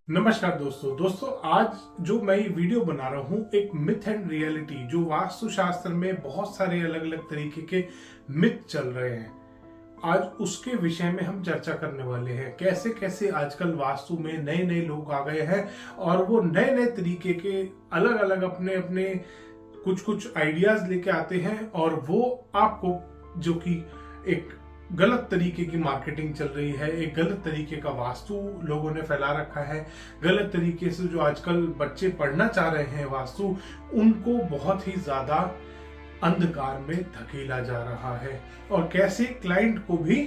नमस्कार दोस्तों आज जो मैं ये वीडियो बना रहा हूँ एक मिथ एंड रियलिटी, जो वास्तुशास्त्र में बहुत सारे अलग अलग तरीके के मिथ चल रहे हैं, आज उसके विषय में हम चर्चा करने वाले हैं। कैसे कैसे आजकल वास्तु में नए नए लोग आ गए हैं और वो नए नए तरीके के अलग अलग अपने अपने कुछ कुछ आइडियाज लेके आते हैं और वो आपको, जो कि एक गलत तरीके की मार्केटिंग चल रही है, एक गलत तरीके का वास्तु लोगों ने फैला रखा है, गलत तरीके से जो आजकल बच्चे पढ़ना चाह रहे हैं वास्तु, उनको बहुत ही ज्यादा अंधकार में धकेला जा रहा है और कैसे क्लाइंट को भी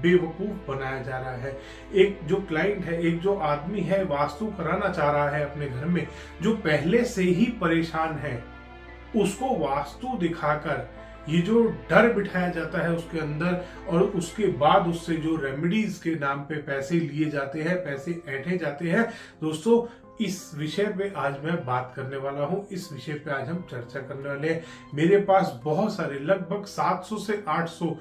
बेवकूफ बनाया जा रहा है। एक जो क्लाइंट है, एक जो आदमी है वास्तु कराना चाह रहा है अपने घर में, जो पहले से ही परेशान है, उसको वास्तु दिखाकर ये जो डर बिठाया जाता है उसके अंदर, और उसके बाद उससे जो रेमेडीज के नाम पे पैसे लिए जाते हैं, पैसे ऐंठे जाते हैं। दोस्तों, इस विषय पे आज मैं बात करने वाला हूं, इस विषय पे आज हम चर्चा करने वाले हैं। मेरे पास बहुत सारे, लगभग 700 से 800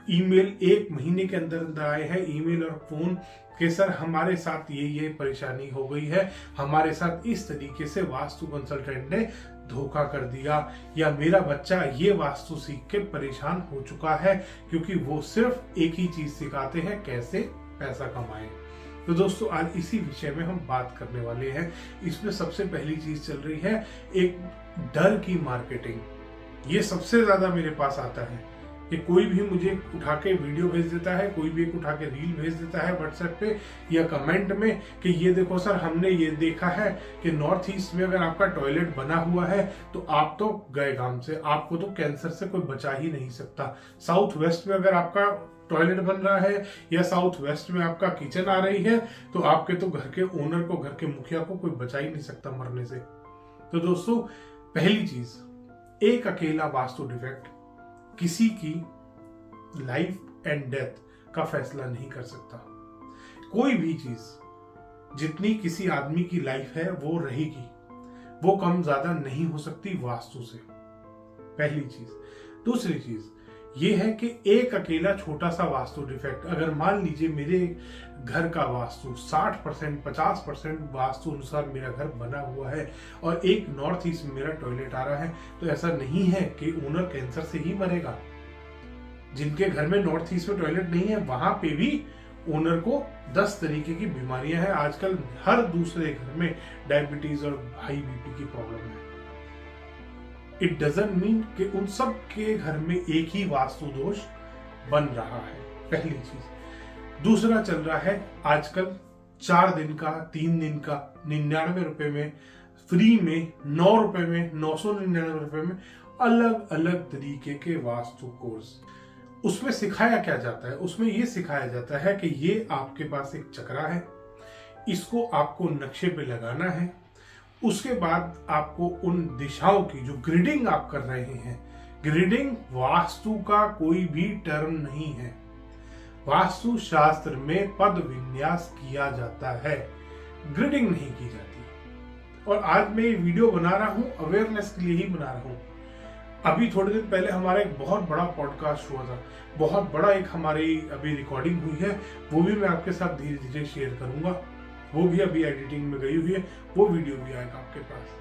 ईमेल एक महीने के अंदर अंदर आए हैं, ईमेल और फोन कि सर हमारे साथ ये परेशानी हो गई है, हमारे साथ इस तरीके से वास्तु कंसल्टेंट ने धोखा कर दिया, या मेरा बच्चा ये वास्तु सीख के परेशान हो चुका है, क्योंकि वो सिर्फ एक ही चीज सिखाते हैं, कैसे पैसा कमाएं। तो दोस्तों, आज इसी विषय में हम बात करने वाले हैं। इसमें सबसे पहली चीज चल रही है एक डर की मार्केटिंग। ये सबसे ज्यादा मेरे पास आता है कि कोई भी मुझे उठा के वीडियो भेज देता है, कोई भी एक उठा के रील भेज देता है व्हाट्सएप पे या कमेंट में कि ये देखो सर, हमने ये देखा है कि नॉर्थ ईस्ट में अगर आपका टॉयलेट बना हुआ है तो आप तो गए काम से, आपको तो कैंसर से कोई बचा ही नहीं सकता। साउथ वेस्ट में अगर आपका टॉयलेट बन रहा है या साउथ वेस्ट में आपका किचन आ रही है तो आपके तो घर के ओनर को, घर के मुखिया को कोई बचा ही नहीं सकता मरने से। तो दोस्तों, पहली चीज, एक अकेला वास्तु डिफेक्ट किसी की लाइफ एंड डेथ का फैसला नहीं कर सकता। कोई भी चीज जितनी किसी आदमी की लाइफ है वो रहेगी, वो कम ज्यादा नहीं हो सकती वास्तु से, पहली चीज। दूसरी चीज ये है कि एक अकेला छोटा सा वास्तु डिफेक्ट, अगर मान लीजिए मेरे घर का वास्तु 60% 50% वास्तु अनुसार मेरा घर बना हुआ है और एक नॉर्थ ईस्ट में मेरा टॉयलेट आ रहा है, तो ऐसा नहीं है कि ओनर कैंसर से ही मरेगा। जिनके घर में नॉर्थ ईस्ट में टॉयलेट नहीं है वहां पे भी ओनर को 10 तरीके की बीमारियां हैं। आजकल हर दूसरे घर में डायबिटीज और हाई बीपी की प्रॉब्लम है। इट डजंट मीन कि उन सब के घर में एक ही वास्तु दोष बन रहा है, पहली चीज। दूसरा चल रहा है आजकल 4 दिन का, 3 दिन का 99 रुपए में, फ्री में 9 रुपए में, 999 रुपए में अलग अलग तरीके के वास्तु कोर्स। उसमें सिखाया क्या जाता है? उसमें यह सिखाया जाता है कि ये आपके पास एक चक्रा है, इसको आपको नक्शे पे लगाना है, उसके बाद आपको उन दिशाओं की जो ग्रिडिंग आप कर रहे हैं, ग्रिडिंग वास्तु का कोई भी टर्म नहीं है, वास्तु शास्त्र में पद विन्यास किया जाता है, ग्रिडिंग नहीं की जाती। और आज मैं ये वीडियो बना रहा हूं अवेयरनेस के लिए ही बना रहा हूं। अभी थोड़े दिन पहले हमारा एक बहुत बड़ा पॉडकास्ट हुआ था, बहुत बड़ा एक हमारी अभी रिकॉर्डिंग हुई है, वो भी मैं आपके साथ धीरे धीरे शेयर करूंगा। वो भी अभी एडिटिंग में गई हुई है, वो वीडियो भी आएगा आपके पास।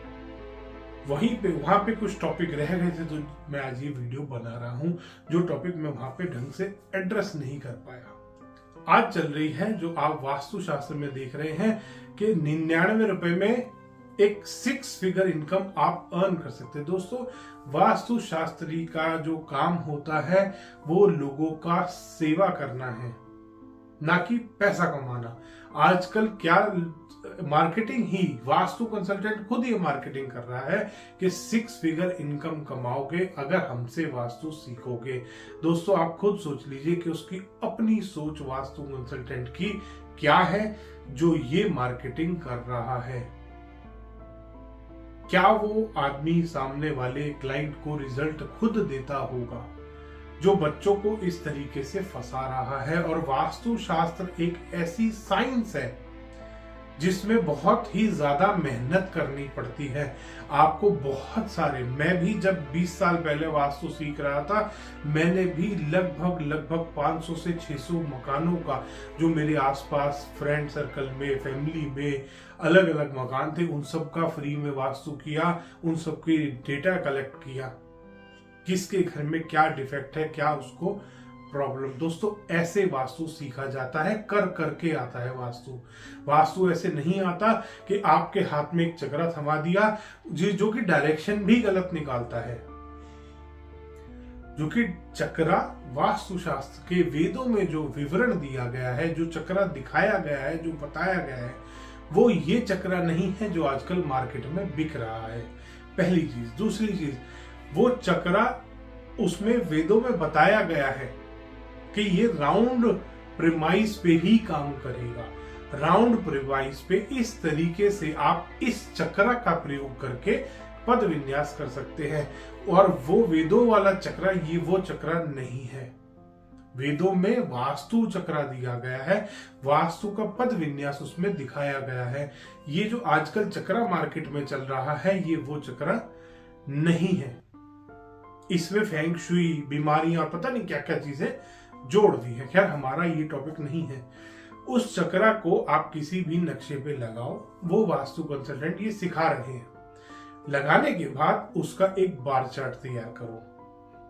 वहां पे कुछ टॉपिक रह गए थे तो मैं आज ये वीडियो बना रहा हूं, जो टॉपिक मैं वहां पे ढंग से एड्रेस नहीं कर पाया। आज चल रही है जो आप वास्तु शास्त्र में देख रहे हैं कि 99 रुपए में एक 6 फिगर इनकम आप अर्न कर सकते हैं। दोस्तों, वास्तु शास्त्री का जो काम होता है वो लोगों का सेवा करना है, ना कि पैसा कमाना। आजकल क्या मार्केटिंग ही, वास्तु कंसल्टेंट खुद ये मार्केटिंग कर रहा है कि 6 फिगर इनकम कमाओगे अगर हमसे वास्तु सीखोगे। दोस्तों, आप खुद सोच लीजिए कि उसकी अपनी सोच वास्तु कंसल्टेंट की क्या है जो ये मार्केटिंग कर रहा है। क्या वो आदमी सामने वाले क्लाइंट को रिजल्ट खुद देता होगा जो बच्चों को इस तरीके से फंसा रहा है? और वास्तु शास्त्र एक ऐसी साइंस है जिसमें बहुत ही ज्यादा मेहनत करनी पड़ती है। आपको बहुत सारे, मैं भी जब 20 साल पहले वास्तु सीख रहा था, मैंने भी लगभग 500 से 600 मकानों का, जो मेरे आसपास फ्रेंड सर्कल में, फैमिली में अलग अलग मकान थे, उन सब का फ्री में वास्तु किया, उन सब की डेटा कलेक्ट किया, किसके घर में क्या डिफेक्ट है, क्या उसको प्रॉब्लम। दोस्तों, ऐसे वास्तु सीखा जाता है, कर करके आता है वास्तु। वास्तु ऐसे नहीं आता कि आपके हाथ में एक चक्रा थमा दिया, जो कि डायरेक्शन भी गलत निकालता है। जो कि चक्रा वास्तुशास्त्र के वेदों में जो विवरण दिया गया है, जो चक्रा दिखाया गया है, जो बताया गया है, वो ये चक्रा नहीं है जो आजकल मार्केट में बिक रहा है। पहली चीज। दूसरी चीज, वो चक्रा उसमें वेदों में बताया गया है कि ये राउंड प्रिमाइस पे ही काम करेगा। राउंड प्रिमाइस पे इस तरीके से आप इस चक्रा का प्रयोग करके पद विन्यास कर सकते हैं, और वो वेदों वाला चक्रा ये वो चक्रा नहीं है। वेदों में वास्तु चक्रा दिया गया है, वास्तु का पद विन्यास उसमें दिखाया गया है। ये जो आजकल चक्रा मार्केट में चल रहा है, ये वो चक्रा नहीं है। इसमें फेंग शुई, बीमारियां और पता नहीं क्या क्या चीजें जोड़ दी है। खैर, हमारा ये टॉपिक नहीं है। उस चक्रा को आप किसी भी नक्शे पे लगाओ, वो वास्तु कंसल्टेंट ये सिखा रहे हैं। लगाने के बाद उसका एक बार चार्ट तैयार करो,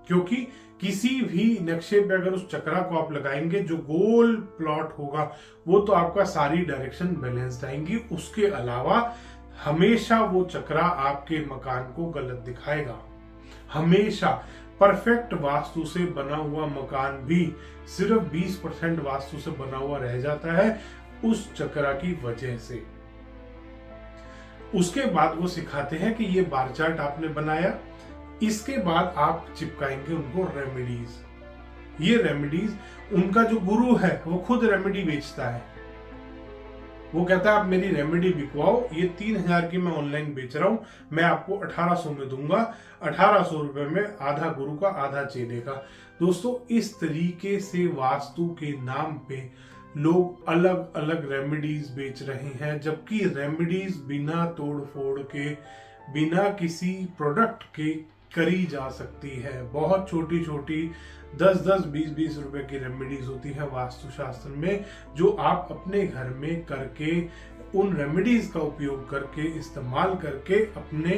क्योंकि किसी भी नक्शे पे अगर उस चक्रा को आप लगाएंगे, जो गोल प्लॉट होगा वो तो आपका सारी डायरेक्शन बैलेंस्ड आएंगी। उसके अलावा हमेशा वो चक्रा आपके मकान को गलत दिखाएगा। हमेशा परफेक्ट वास्तु से बना हुआ मकान भी सिर्फ 20% वास्तु से बना हुआ रह जाता है, उस चक्रा की वजह से। उसके बाद वो सिखाते हैं कि ये बार चार्ट आपने बनाया, इसके बाद आप चिपकाएंगे उनको रेमेडीज। ये रेमेडीज, उनका जो गुरु है वो खुद रेमेडी बेचता है। वो कहता है आप मेरी रेमेडी बिकवाओ, ये 3000 की मैं ऑनलाइन बेच रहा हूं, मैं आपको 1800 में दूंगा। 1800 रुपए में आधा गुरु का आधा चेले का। दोस्तों, इस तरीके से वास्तु के नाम पे लोग अलग अलग रेमेडीज बेच रहे हैं, जबकि रेमेडीज बिना तोड़ फोड़ के, बिना किसी प्रोडक्ट के करी जा सकती है। बहुत छोटी छोटी 10-10, 20-20 रुपए की रेमेडीज होती है वास्तुशास्त्र में, जो आप अपने घर में करके, उन रेमेडीज का उपयोग करके, इस्तेमाल करके अपने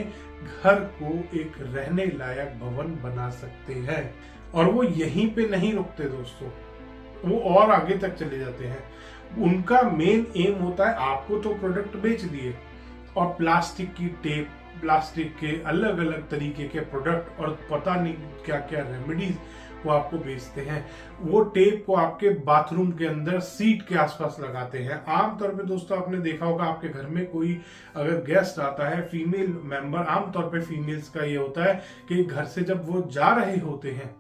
घर को एक रहने लायक भवन बना सकते हैं। और वो यहीं पे नहीं रुकते दोस्तों, वो और आगे तक चले जाते हैं। उनका मेन एम होता है, आपको तो प्रोडक्ट बेच दिए, और प्लास्टिक की टेप, प्लास्टिक के अलग अलग तरीके के प्रोडक्ट और पता नहीं क्या क्या रेमेडीज वो आपको बेचते हैं। वो टेप को आपके बाथरूम के अंदर सीट के आसपास लगाते हैं। आमतौर पे दोस्तों, आपने देखा होगा आपके घर में कोई अगर गेस्ट आता है, फीमेल मेंबर, आमतौर पे फीमेल्स का ये होता है कि घर से जब वो जा रहे होते हैं,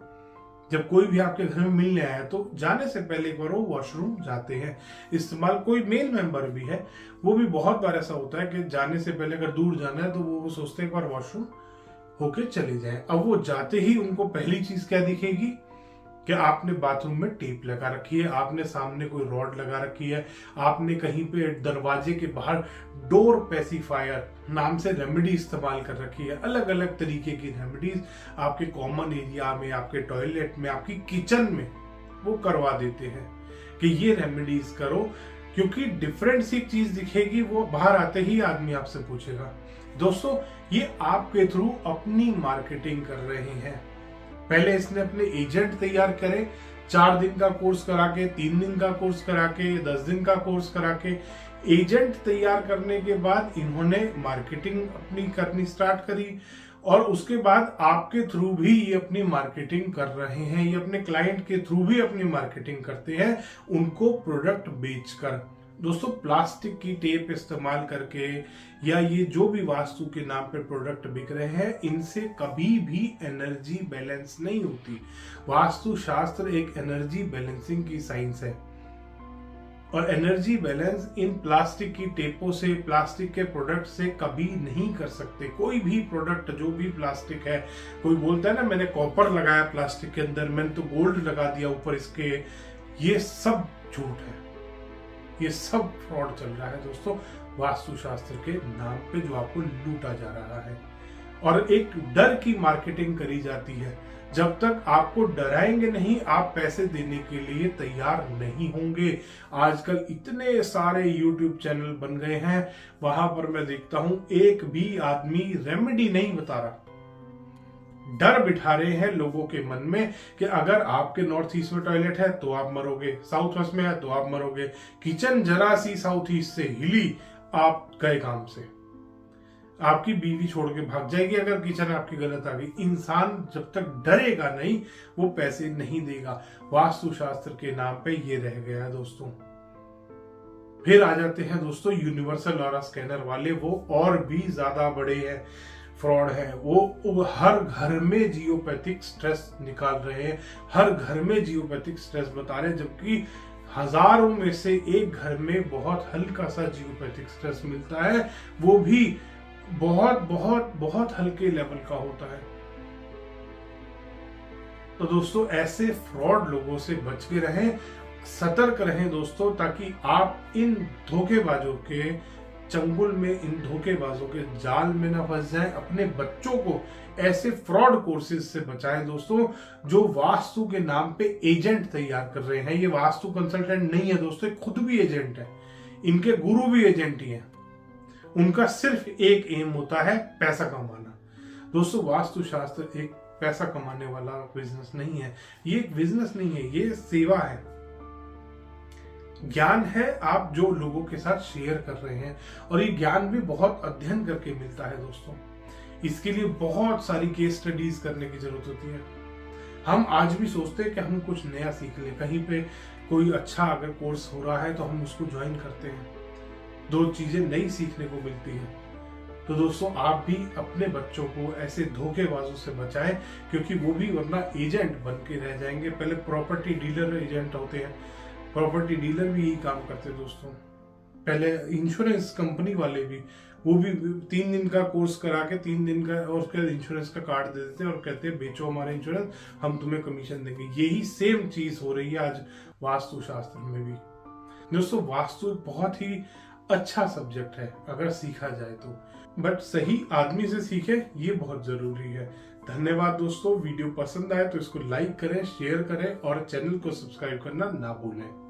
जब कोई भी आपके घर में मिलने आया, तो जाने से पहले एक बार वो वॉशरूम जाते हैं इस्तेमाल। कोई मेल मेंबर भी है, वो भी बहुत बार ऐसा होता है कि जाने से पहले अगर दूर जाना है तो वो सोचते हैं एक बार वॉशरूम होके चले जाएं। अब वो जाते ही उनको पहली चीज क्या दिखेगी कि आपने बाथरूम में टेप लगा रखी है, आपने सामने कोई रॉड लगा रखी है, आपने कहीं पे दरवाजे के बाहर डोर पेसिफायर नाम से रेमेडी इस्तेमाल कर रखी है। अलग अलग तरीके की रेमेडीज आपके कॉमन एरिया में, आपके टॉयलेट में, आपकी किचन में वो करवा देते हैं कि ये रेमेडीज करो, क्योंकि डिफरेंट सी चीज दिखेगी, वो बाहर आते ही आदमी आपसे पूछेगा। दोस्तों, ये आपके थ्रू अपनी मार्केटिंग कर रहे हैं। पहले इसने अपने एजेंट तैयार करे, 4 दिन का कोर्स करा के, 3 दिन का कोर्स करा के, 10 दिन का कोर्स करा के, एजेंट तैयार करने के बाद इन्होंने मार्केटिंग अपनी करनी स्टार्ट करी, और उसके बाद आपके थ्रू भी ये अपनी मार्केटिंग कर रहे हैं। ये अपने क्लाइंट के थ्रू भी अपनी मार्केटिंग करते हैं, उनको प्रोडक्ट बेचकर। दोस्तों, प्लास्टिक की टेप इस्तेमाल करके या ये जो भी वास्तु के नाम पे प्रोडक्ट बिक रहे हैं, इनसे कभी भी एनर्जी बैलेंस नहीं होती। वास्तु शास्त्र एक एनर्जी बैलेंसिंग की साइंस है, और एनर्जी बैलेंस इन प्लास्टिक की टेपों से, प्लास्टिक के प्रोडक्ट से कभी नहीं कर सकते। कोई भी प्रोडक्ट जो भी प्लास्टिक है, कोई बोलता है ना मैंने कॉपर लगाया प्लास्टिक के अंदर, मैंने तो गोल्ड लगा दिया ऊपर इसके, ये सब झूठ है। ये सब फ्रॉड चल रहा है दोस्तों, वास्तुशास्त्र के नाम पे जो आपको लूटा जा रहा है। और एक डर की मार्केटिंग करी जाती है। जब तक आपको डराएंगे नहीं, आप पैसे देने के लिए तैयार नहीं होंगे। आजकल इतने सारे YouTube चैनल बन गए हैं, वहां पर मैं देखता हूं एक भी आदमी रेमेडी नहीं बता रहा। डर बिठा रहे हैं लोगों के मन में कि अगर आपके नॉर्थ ईस्ट में टॉयलेट है तो आप मरोगे, साउथ वेस्ट में है तो आप मरोगे, किचन जरा सी साउथ ईस्ट से हिली आप गए काम से, आपकी बीवी छोड़ के भाग जाएगी अगर किचन आपकी गलत आ गई। इंसान जब तक डरेगा नहीं, वो पैसे नहीं देगा। वास्तुशास्त्र के नाम पे ये रह गया है दोस्तों। फिर आ जाते हैं दोस्तों यूनिवर्सल ऑरा स्कैनर वाले, वो और भी ज्यादा बड़े हैं, फ्रॉड है। वो हर घर में जियोपैथिक स्ट्रेस निकाल रहे हैं, हर घर में जियोपैथिक स्ट्रेस बता रहे हैं, जबकि हजारों में से एक घर में बहुत हल्का सा जियोपैथिक स्ट्रेस मिलता है, वो भी बहुत बहुत बहुत हल्के लेवल का होता है। तो दोस्तों ऐसे फ्रॉड लोगों से बच के रहें, सतर्क रहें दोस्तों, ताकि आप इन धोखेबाजों के चंगुल में, इन धोखेबाजों के जाल में ना फंस जाएं। अपने बच्चों को ऐसे फ्रॉड कोर्सेज से बचाएं दोस्तों, जो वास्तु के नाम पे एजेंट तैयार कर रहे हैं। ये वास्तु कंसल्टेंट नहीं है दोस्तों, खुद भी एजेंट है, इनके गुरु भी एजेंट ही है। उनका सिर्फ एक एम होता है पैसा कमाना। दोस्तों वास्तुशास्त्र एक पैसा कमाने वाला बिजनेस नहीं है, ये एक बिजनेस नहीं है, ये सेवा है, ज्ञान है आप जो लोगों के साथ शेयर कर रहे हैं। और ये ज्ञान भी बहुत अध्ययन करके मिलता है दोस्तों, इसके लिए बहुत सारी केस स्टडीज करने की जरूरत होती है। हम आज भी सोचते हैं कि हम कुछ नया सीख लें, कहीं पे कोई अच्छा अगर कोर्स हो रहा है तो हम उसको ज्वाइन करते हैं, दो चीजें नई सीखने को मिलती हैं। तो दोस्तों आप भी अपने बच्चों को ऐसे धोखेबाजों से बचाएं, क्योंकि वो भी वरना एजेंट बन के रह जाएंगे। पहले प्रॉपर्टी डीलर एजेंट होते हैं, प्रॉपर्टी डीलर भी यही काम करते हैं दोस्तों। पहले इंश्योरेंस कंपनी वाले भी, वो भी 3 दिन का कोर्स करा के 3 दिन का और उसके इंश्योरेंस का कार्ड दे देते हैं और कहते हैं बेचो हमारा इंश्योरेंस, हम तुम्हें कमीशन देंगे। यही सेम चीज हो रही है आज वास्तुशास्त्र में भी। दोस्तों वास्तु बहुत ही अच्छा सब्जेक्ट है अगर सीखा जाए तो, बट सही आदमी से सीखे ये बहुत जरूरी है। धन्यवाद दोस्तों, वीडियो पसंद आए तो इसको लाइक करें, शेयर करें और चैनल को सब्सक्राइब करना ना भूलें।